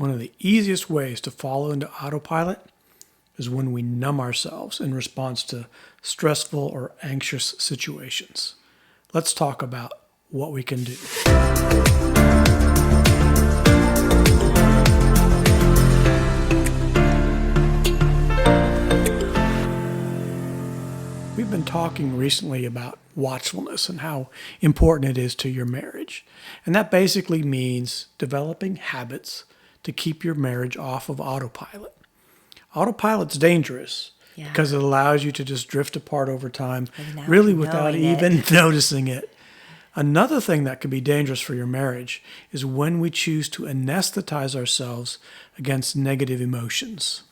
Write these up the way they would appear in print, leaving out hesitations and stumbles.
one of the easiest ways to fall into autopilot is when we numb ourselves in response to stressful or anxious situations. Let's talk about what we can do. We've been talking recently about watchfulness and how important it is to your marriage. And that basically means developing habits to keep your marriage off of autopilot. Autopilot's dangerous because it allows you to just drift apart over time, really without even noticing it. Another thing that can be dangerous for your marriage is when we choose to anesthetize ourselves against negative emotions.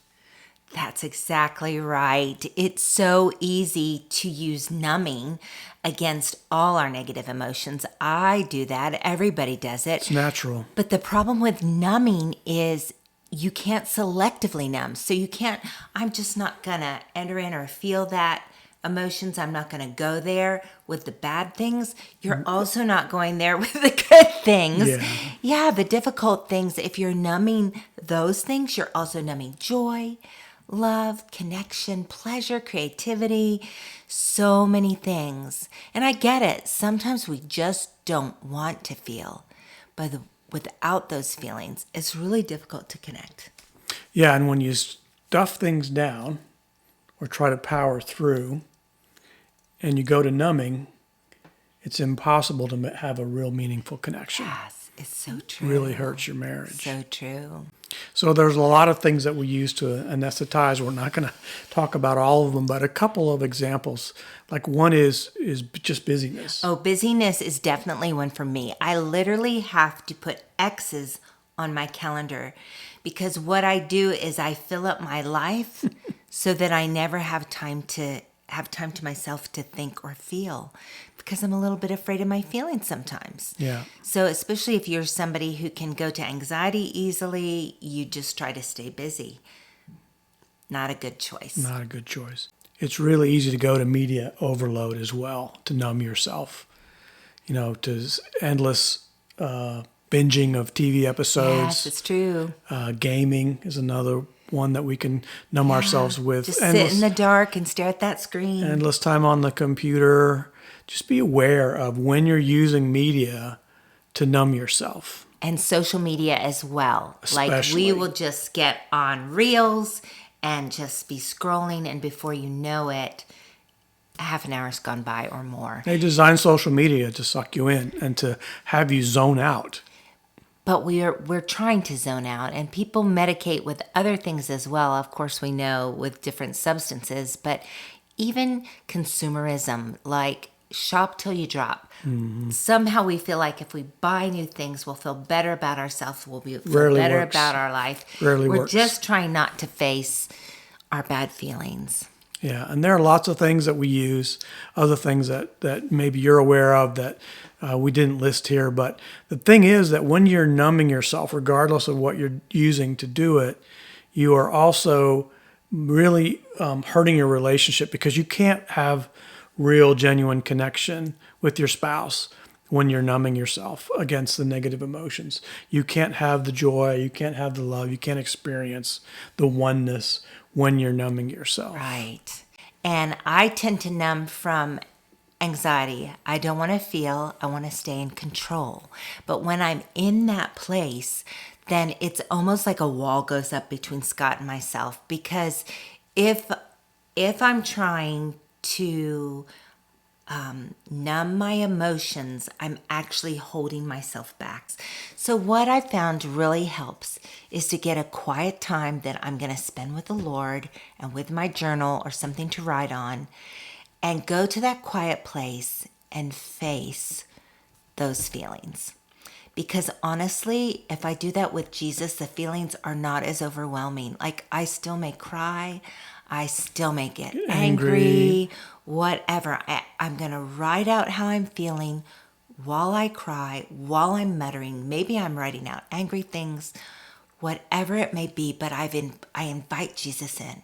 That's exactly right. It's so easy to use numbing against all our negative emotions. I do that. Everybody does it. It's natural. But the problem with numbing is you can't selectively numb. So you can't, I'm just not going to enter in or feel that emotions. I'm not going to go there with the bad things. You're also not going there with the good things. Yeah, the difficult things. If you're numbing those things, you're also numbing joy, love, connection, pleasure, creativity, so many things. And I get it. Sometimes we just don't want to feel. But without those feelings, it's really difficult to connect. Yeah, and when you stuff things down or try to power through and you go to numbing, it's impossible to have a real meaningful connection. Yes, it's so true. It really hurts your marriage. So true. So there's a lot of things that we use to anesthetize. We're not going to talk about all of them, but a couple of examples. Like one is just busyness. Oh, busyness is definitely one for me. I literally have to put X's on my calendar because what I do is I fill up my life so that I never have time to myself to think or feel because I'm a little bit afraid of my feelings sometimes. Yeah. So especially if you're somebody who can go to anxiety easily, you just try to stay busy. Not a good choice. Not a good choice. It's really easy to go to media overload as well to numb yourself. To endless binging of TV episodes. Yes, it's true. Gaming is another one that we can numb ourselves with. Just sit in the dark and stare at that screen. Endless time on the computer. Just be aware of when you're using media to numb yourself. And social media as well. Especially. Like we will just get on Reels and just be scrolling, and before you know it, half an hour's gone by or more. They designed social media to suck you in and to have you zone out. But we're trying to zone out, and people medicate with other things as well. Of course, we know with different substances, but even consumerism, like shop till you drop. Mm-hmm. Somehow we feel like if we buy new things, we'll feel better about ourselves. We'll feel better about our life. We're just trying not to face our bad feelings. Yeah, and there are lots of things that we use, other things that maybe you're aware of that we didn't list here. But the thing is that when you're numbing yourself, regardless of what you're using to do it, you are also really hurting your relationship because you can't have real, genuine connection with your spouse when you're numbing yourself against the negative emotions. You can't have the joy, you can't have the love, you can't experience the oneness when you're numbing yourself. Right. And I tend to numb from anxiety. I don't want to feel, I want to stay in control. But when I'm in that place, then it's almost like a wall goes up between Scott and myself, because if I'm trying to numb my emotions, I'm actually holding myself back. So what I found really helps is to get a quiet time that I'm going to spend with the Lord and with my journal or something to write on, and go to that quiet place and face those feelings. Because honestly, if I do that with Jesus, the feelings are not as overwhelming. Like I still may cry, I still may get angry, whatever. I'm going to write out how I'm feeling while I cry, while I'm muttering. Maybe I'm writing out angry things, whatever it may be, but I invite Jesus in.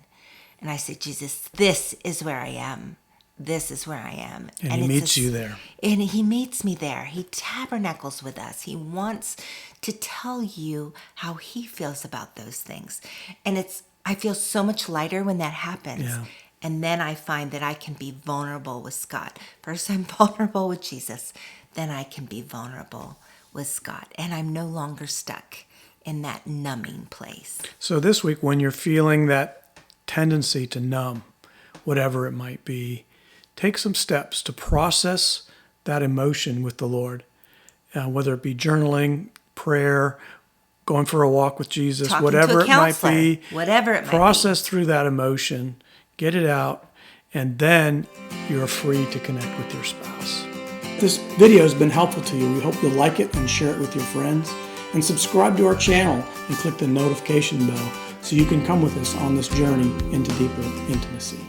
And I say, Jesus, this is where I am. this is where I am. And he meets you there. And he meets me there. He tabernacles with us. He wants to tell you how he feels about those things. And I feel so much lighter when that happens. Yeah. And then I find that I can be vulnerable with Scott. First, I'm vulnerable with Jesus. Then I can be vulnerable with Scott. And I'm no longer stuck in that numbing place. So this week, when you're feeling that tendency to numb, whatever it might be, take some steps to process that emotion with the Lord, whether it be journaling, prayer, going for a walk with Jesus, Talking whatever to a it might counselor, be. whatever it might process through that emotion, get it out, and then you're free to connect with your spouse. If this video has been helpful to you, we hope you'll like it and share it with your friends, and subscribe to our channel and click the notification bell so you can come with us on this journey into deeper intimacy.